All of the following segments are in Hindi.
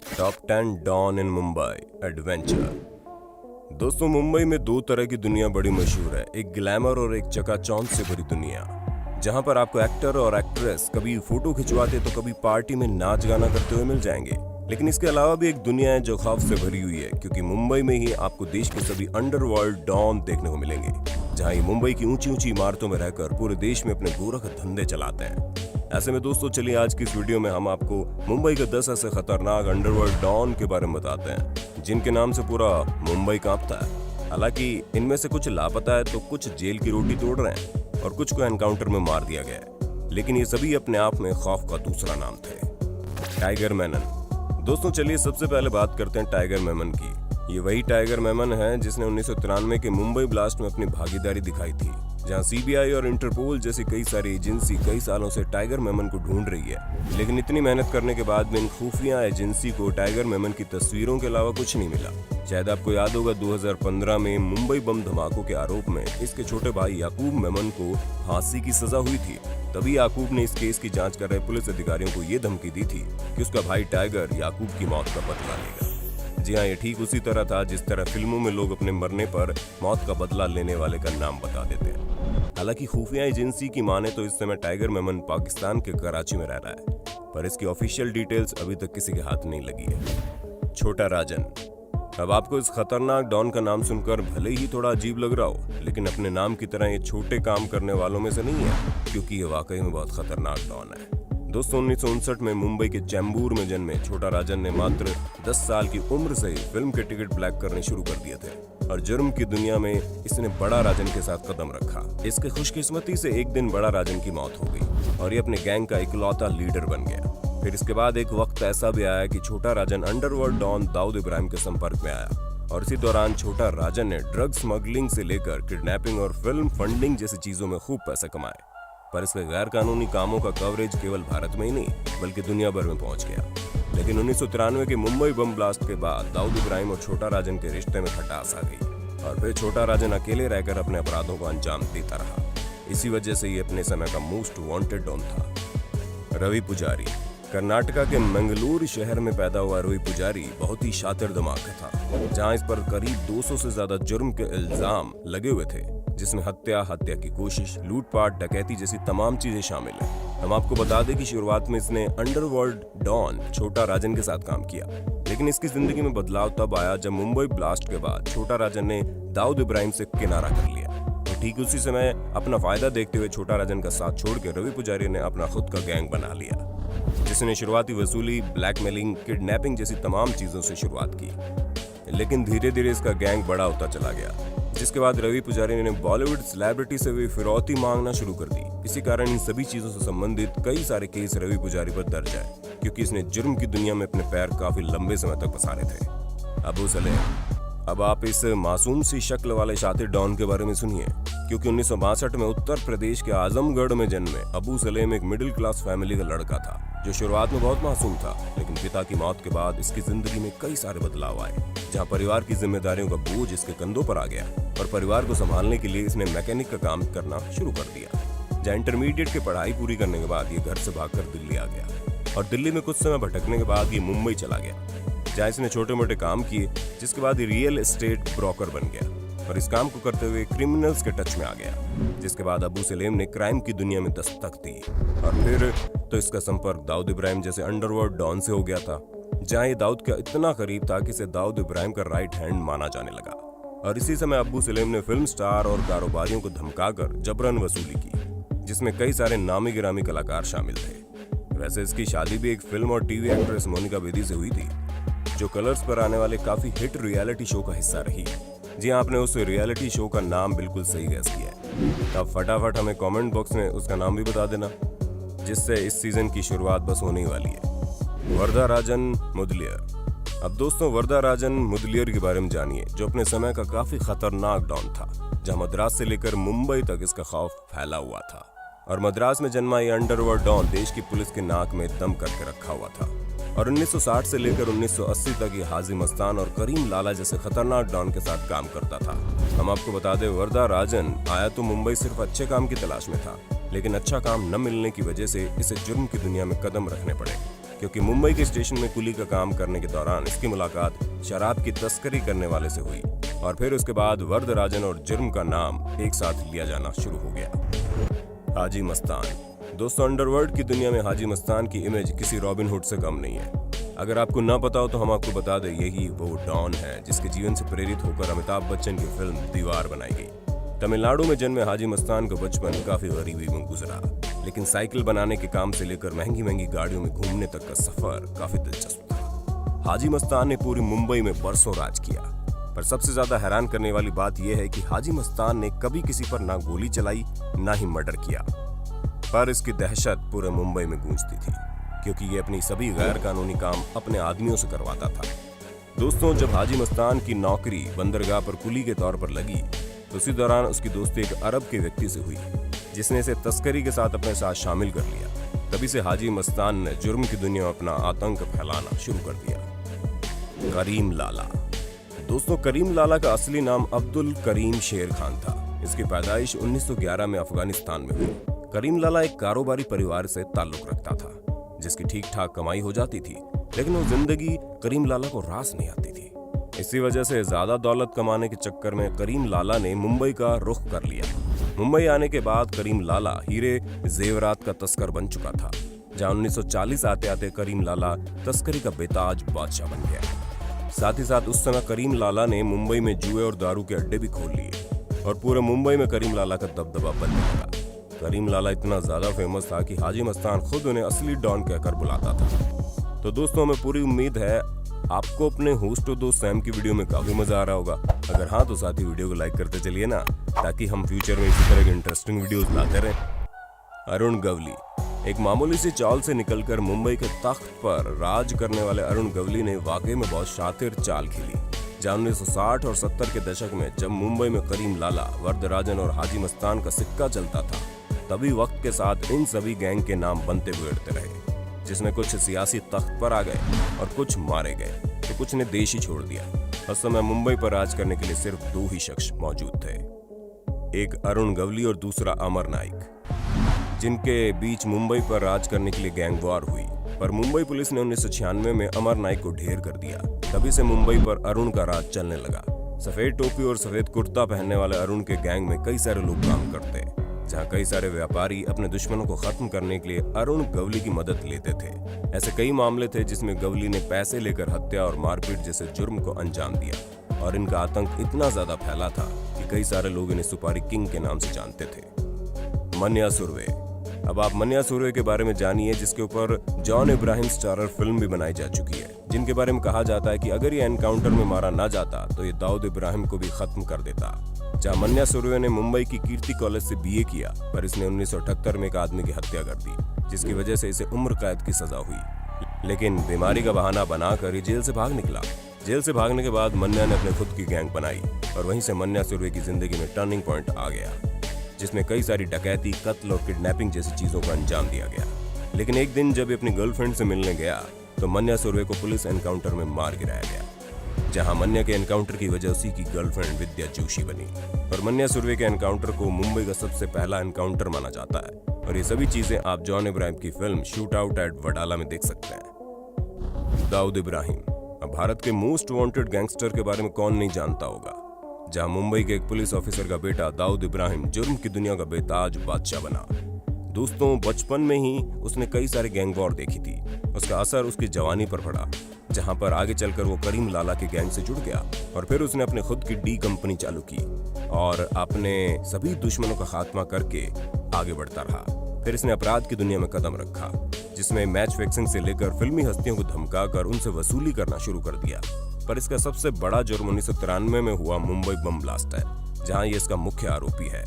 टॉप 10 डॉन इन मुंबई एडवेंचर। दोस्तों, मुंबई में दो तरह की दुनिया बड़ी मशहूर है, एक ग्लैमर और एक चकाचौंध से भरी दुनिया, जहां पर आपको एक्टर और एक्ट्रेस कभी फोटो खिंचवाते तो कभी पार्टी में नाच गाना करते हुए मिल जाएंगे। लेकिन इसके अलावा भी एक दुनिया है जो खौफ से भरी हुई है, क्योंकि मुंबई में ही आपको देश के सभी अंडरवर्ल्ड डॉन देखने को मिलेंगे, जहां ये मुंबई की ऊंची ऊंची इमारतों में रहकर पूरे देश में अपने गोरख धंधे चलाते हैं। ऐसे में दोस्तों, चलिए आज की इस वीडियो में हम आपको मुंबई के 10 ऐसे खतरनाक अंडरवर्ल्ड डॉन के बारे में बताते हैं, जिनके नाम से पूरा मुंबई कांपता है। हालांकि इनमें से कुछ लापता है तो कुछ जेल की रोटी तोड़ रहे हैं और कुछ को एनकाउंटर में मार दिया गया है, लेकिन ये सभी अपने आप में खौफ का दूसरा नाम थे। टाइगर मेनन। दोस्तों, चलिए सबसे पहले बात करते हैं टाइगर मेमन की। ये वही टाइगर मेमन है जिसने 1993 के मुंबई ब्लास्ट में अपनी भागीदारी दिखाई थी, जहां सीबीआई और इंटरपोल जैसी कई सारी एजेंसी कई सालों से टाइगर मेमन को ढूंढ रही है। लेकिन इतनी मेहनत करने के बाद भी इन खुफिया एजेंसी को टाइगर मेमन की तस्वीरों के अलावा कुछ नहीं मिला। शायद आपको याद होगा, 2015 में मुंबई बम धमाकों के आरोप में इसके छोटे भाई याकूब मेमन को फांसी की सजा हुई थी। तभी याकूब ने इस केस की जांच कर रहे पुलिस अधिकारियों को ये धमकी दी थी कि उसका भाई टाइगर याकूब की मौत का बदला लेगा। जी हाँ, ये ठीक उसी तरह था जिस तरह फिल्मों में लोग अपने मरने पर मौत का बदला लेने वाले का नाम बता देते हैं। हालांकि खुफिया एजेंसी की माने तो इस समय टाइगर मेमन पाकिस्तान के कराची में रह रहा है, पर इसकी ऑफिशियल डिटेल्स अभी तक किसी के हाथ नहीं लगी है। छोटा राजन। अब आपको इस खतरनाक डॉन का नाम सुनकर भले ही थोड़ा अजीब लग रहा हो, लेकिन अपने नाम की तरह ये छोटे काम करने वालों में से नहीं है, क्योंकि ये वाकई में बहुत खतरनाक डॉन है। दोस्तों, 1959 में मुंबई के चैम्बूर में जन्मे छोटा राजन ने मात्र 10 साल की उम्र से ही फिल्म के टिकट ब्लैक करने शुरू कर दिए थे और जुर्म की दुनिया में इसने बड़ा राजन के साथ कदम रखा। इसके खुशकिस्मती से एक दिन बड़ा राजन की मौत हो गई और ये अपने गैंग का इकलौता लीडर बन गया। फिर इसके बाद एक वक्त ऐसा भी आया कि छोटा राजन अंडरवर्ल्ड डॉन दाऊद इब्राहिम के संपर्क में आया और इसी दौरान छोटा राजन ने ड्रग स्मगलिंग से लेकर किडनैपिंग और फिल्म फंडिंग जैसी चीजों में खूब पैसे कमाए। पर इसके गैर कानूनी कामों का कवरेज केवल भारत में ही नहीं बल्कि दुनिया भर में पहुंच गया। लेकिन 1993 के मुंबई बम ब्लास्ट के बाद दाऊद इब्राहिम और छोटा राजन के रिश्ते में खटास आ गई और फिर छोटा राजन अकेले रहकर अपने अपराधों को अंजाम देता रहा। इसी वजह से ये अपने समय का मोस्ट वांटेड डॉन था। रवि पुजारी। कर्नाटका के मंगलूर शहर में पैदा हुआ रवि पुजारी बहुत ही शातिर दिमाग का था, जहां इस पर करीब 200 से ज्यादा जुर्म के इल्जाम लगे हुए थे, जिसमें हत्या की कोशिश, लूटपाट, डकैती जैसी तमाम चीजें शामिल हैं। हम आपको बता दें कि शुरुआत में इसने अंडरवर्ल्ड डॉन छोटा राजन के साथ काम किया, लेकिन इसकी जिंदगी में बदलाव तब आया जब मुंबई ब्लास्ट के बाद छोटा राजन ने दाऊद इब्राहिम से किनारा कर लिया। तो ठीक उसी समय अपना फायदा देखते हुए छोटा राजन का साथ छोड़ के रवि पुजारी ने अपना खुद का गैंग बना लिया, जिसने शुरुआती वसूली, ब्लैकमेलिंग, किडनैपिंग जैसी तमाम चीजों से शुरुआत की। लेकिन धीरे धीरे इसका गैंग बड़ा होता चला गया, जिसके बाद रवि पुजारी ने बॉलीवुड सेलिब्रिटी से भी फिरौती मांगना शुरू कर दी। इसी कारण इन सभी चीजों से संबंधित कई सारे केस रवि पुजारी पर दर्ज है, क्योंकि इसने जुर्म की दुनिया में अपने पैर काफी लंबे समय तक पसारे थे। अबू सलेम। अब आप इस मासूम सी शक्ल वाले शातिर डॉन के बारे में सुनिए, क्योंकि 1962 में उत्तर प्रदेश के आजमगढ़ में जन्मे अबू सलेम एक मिडिल क्लास फैमिली का लड़का था, जो शुरुआत में बहुत मासूम था, लेकिन पिता की मौत के बाद इसकी जिंदगी में कई सारे बदलाव आए, जहां परिवार की जिम्मेदारियों का बोझ इसके कंधों पर आ गया और परिवार को संभालने के लिए इसने मैकेनिक का काम करना शुरू कर दिया। जहां इंटरमीडिएट की पढ़ाई पूरी करने के बाद ये घर से भागकर दिल्ली आ गया और दिल्ली में कुछ समय भटकने के बाद ये मुंबई चला गया, जहाँ इसने छोटे मोटे काम किए, जिसके बाद रियल एस्टेट ब्रोकर बन गया और इस काम को करते हुए क्रिमिनल्स के टच में आ गया। जिसके बाद अबू सलेम ने क्राइम की दुनिया में दस्तक दी और फिर तो इसका संपर्क दाऊद इब्राहिम जैसे अंडरवर्ल्ड डॉन से हो गया था, जहाँ ये दाऊद का इतना करीब था कि इसे दाऊद इब्राहिम का राइट हैंड माना जाने लगा। और इसी समय अबू सलेम ने फिल्म स्टार और कारोबारियों को धमकाकर जबरन वसूली की, जिसमें कई सारे नामी गिरामी कलाकार शामिल थे। वैसे इसकी शादी भी एक फिल्म और टीवी एक्ट्रेस मोनिका बेदी से हुई थी, जो कलर्स पर आने वाले काफी हिट रियलिटी शो का हिस्सा रही। जी हाँ, आपने उस रियलिटी शो का नाम बिल्कुल सही गैस किया है। तो अब फटाफट हमें कमेंट बॉक्स में उसका नाम भी बता देना, जिससे इस सीजन की शुरुआत बस होने ही वाली है। वरदा राजन मुदलियर। अब दोस्तों, वरदा राजन मुदलियर के बारे में जानिए, जो अपने समय का काफी खतरनाक डॉन था, जहाँ मद्रास से लेकर मुंबई तक इसका खौफ फैला हुआ था। और मद्रास में जन्मा ये अंडरवर्ल्ड डॉन देश की पुलिस के नाक में दम करके रखा हुआ था और 1960 से लेकर 1980 तक ये हाजी मस्तान और करीम लाला जैसे खतरनाक डॉन के साथ काम करता था। हम आपको बता दें, वरदा राजन आया तो मुंबई सिर्फ अच्छे काम की तलाश में था, लेकिन अच्छा काम न मिलने की वजह से इसे जुर्म की दुनिया में कदम रखने पड़े, क्योंकि मुंबई के स्टेशन में कुली का काम करने के दौरान इसकी मुलाकात शराब की तस्करी करने वाले से हुई और फिर उसके बाद वरदराजन और जुर्म का नाम एक साथ लिया जाना शुरू हो गया। हाजी मस्तान। दोस्तों, अंडरवर्ल्ड की दुनिया में हाजी मस्तान की इमेज किसी रॉबिन हुड से कम नहीं है। अगर आपको ना पता हो तो हम आपको बता दें, यही वो डॉन है जिसके जीवन से प्रेरित होकर अमिताभ बच्चन की फिल्म दीवार बनाई गई। तमिलनाडु में जन्मे हाजी मस्तान का बचपन काफी गरीबी में गुजरा, लेकिन साइकिल बनाने के काम से लेकर महंगी महंगी गाड़ियों में घूमने तक का सफर काफी दिलचस्प था। हाजी मस्तान ने पूरी मुंबई में बरसों राज किया, पर सबसे ज्यादा हैरान करने वाली बात यह है कि हाजी मस्तान ने कभी किसी पर ना गोली चलाई ना ही मर्डर किया, पर इसकी दहशत पूरे मुंबई में गूंजती थी क्योंकि ये अपनी सभी गैर कानूनी काम अपने आदमियों से करवाता था। दोस्तों, जब हाजी मस्तान की नौकरी बंदरगाह पर कुली के तौर पर लगी तो उसी दौरान उसकी दोस्ती एक अरब के व्यक्ति से हुई जिसने इसे तस्करी के साथ अपने साथ शामिल कर लिया। तभी से हाजी मस्तान ने जुर्म की दुनिया में अपना आतंक फैलाना शुरू कर दिया। करीम लाला। दोस्तों, करीम लाला का असली नाम अब्दुल करीम शेर खान था। इसकी पैदाइश 1911 में अफगानिस्तान में हुई। करीम लाला एक कारोबारी परिवार से ताल्लुक रखता था जिसकी ठीक ठाक कमाई हो जाती थी, लेकिन वो जिंदगी करीम लाला को रास नहीं आती थी। इसी वजह से ज्यादा दौलत कमाने के चक्कर में करीम लाला ने मुंबई का रुख कर लिया। मुंबई आने के बाद करीम लाला हीरे जेवरात का तस्कर बन चुका था, जहां 1940 आते आते करीम लाला तस्करी का बेताज बादशाह बन गया। साथ ही साथ उस समय करीम लाला ने मुंबई में जुए और दारू के अड्डे भी खोल लिए और पूरे मुंबई में करीम लाला का दबदबा बनने लगा। करीम लाला इतना ज्यादा फेमस था कि हाजी मस्तान खुद उन्हें असली डॉन कहकर बुलाता था। तो दोस्तों, हमें पूरी उम्मीद है आपको अपने होस्ट और दोस्त सैम की वीडियो में काफी मजा आ रहा होगा। अगर हाँ तो साथ ही वीडियो को लाइक करते चलिए ना, ताकि हम फ्यूचर में इसी तरह की इंटरेस्टिंग वीडियोस लाते रहें। अरुण गवली। एक मामूली सी चाल से निकलकर मुंबई के तख्त पर राज करने वाले अरुण गवली ने वाकई में बहुत शातिर चाल खेली। जहाँ 1960 और 70 के दशक में जब मुंबई में करीम लाला, वरदराजन और हाजी मस्तान का सिक्का चलता था, तभी वक्त के साथ इन सभी गैंग के नाम बनते बिगड़ते रहे, जिसमें कुछ सियासी तख्त पर आ गए और कुछ मारे गए तो कुछ ने देश ही छोड़ दिया। उस समय मुंबई पर राज करने के लिए सिर्फ दो ही शख्स मौजूद थे, एक अरुण गवली और दूसरा अमर नाइक, जिनके बीच मुंबई पर राज करने के लिए गैंग वॉर हुई। पर मुंबई पुलिस ने 1996 में अमर नाइक को ढेर कर दिया। तभी से मुंबई पर अरुण का राज चलने लगा। सफेद टोपी और सफेद कुर्ता पहनने वाले अरुण के गैंग में कई सारे लोग काम करते हैं, जहाँ कई सारे व्यापारी अपने दुश्मनों को खत्म करने के लिए अरुण गवली की मदद लेते थे। ऐसे कई मामले थे जिसमें गवली ने पैसे लेकर हत्या और मारपीट जैसे जुर्म को अंजाम दिया और इनका आतंक इतना ज्यादा फैला था कि कई सारे लोग इन्हें सुपारी किंग के नाम से जानते थे। मन्या सुरवे। अब आप मन्या सुरवे के बारे में जानिए, जिसके ऊपर जॉन इब्राहिम स्टारर फिल्म भी बनाई जा चुकी है, जिनके बारे में कहा जाता है कि अगर ये एनकाउंटर में मारा ना जाता तो ये दाऊद इब्राहिम को भी खत्म कर देता। जहाँ मन्या सुरवे ने मुंबई की कीर्ति कॉलेज से बीए किया, पर इसने 1978 में एक आदमी की हत्या कर दी, जिसकी वजह से इसे उम्र कैद की सजा हुई। लेकिन बीमारी का बहाना बनाकर ये जेल से भाग निकला। जेल से भागने के बाद मन्या ने अपने खुद की गैंग बनाई और वहीं से मन्या सुरवे की जिंदगी में टर्निंग पॉइंट आ गया, जिसमें कई सारी डकैती, कत्ल और किडनैपिंग जैसी चीजों का अंजाम दिया गया। लेकिन एक दिन जब ये अपनी गर्लफ्रेंड से मिलने गया तो मन्या सुरवे को पुलिस एनकाउंटर में मार गिराया गया, जहां मन्या के एनकाउंटर की वजह उसी की गर्लफ्रेंड विद्या जोशी बनी। और मन्या सुरवे के एनकाउंटर को मुंबई का सबसे पहला एनकाउंटर माना जाता है और ये सभी चीजें आप जॉन इब्राहिम की film shoot out at Wadala में देख सकते हैं। दाऊद इब्राहिम। अब भारत के मोस्ट वांटेड गैंगस्टर के बारे में कौन नहीं जानता होगा, जहां मुंबई के एक पुलिस ऑफिसर का बेटा दाऊद इब्राहिम जुर्म की दुनिया का बेताज बादशाह बना। दोस्तों, बचपन में ही उसने कई सारे गैंग वॉर देखी थी। उसका असर उसकी जवानी पर पड़ा, जहां पर आगे चलकर वो करीम लाला के गैंग से जुड़ गया और फिर उसने अपने खुद की डी कंपनी चालू की और अपने सभी दुश्मनों का खात्मा करके आगे बढ़ता रहा। फिर इसने अपराध की दुनिया में कदम रखा, जिसमें मैच फिक्सिंग से लेकर फिल्मी हस्तियों को धमकाकर उनसे वसूली करना शुरू कर दिया। पर इसका सबसे बड़ा जुर्म 1993 में हुआ मुंबई बम ब्लास्ट है, जहां ये इसका मुख्य आरोपी है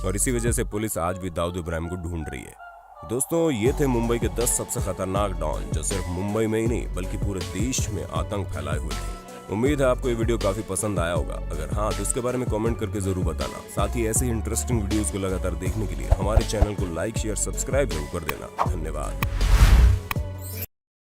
और इसी वजह से पुलिस आज भी दाऊद इब्राहिम को ढूंढ रही है। दोस्तों, ये थे मुंबई के 10 सबसे खतरनाक डॉन, जो सिर्फ मुंबई में ही नहीं बल्कि पूरे देश में आतंक फैलाए हुए थे। उम्मीद है आपको ये वीडियो काफी पसंद आया होगा। अगर हाँ तो इसके बारे में कमेंट करके जरूर बताना। साथ ही ऐसे ही इंटरेस्टिंग वीडियोस को लगातार देखने के लिए हमारे चैनल को लाइक, शेयर, सब्सक्राइब जरूर कर देना। धन्यवाद।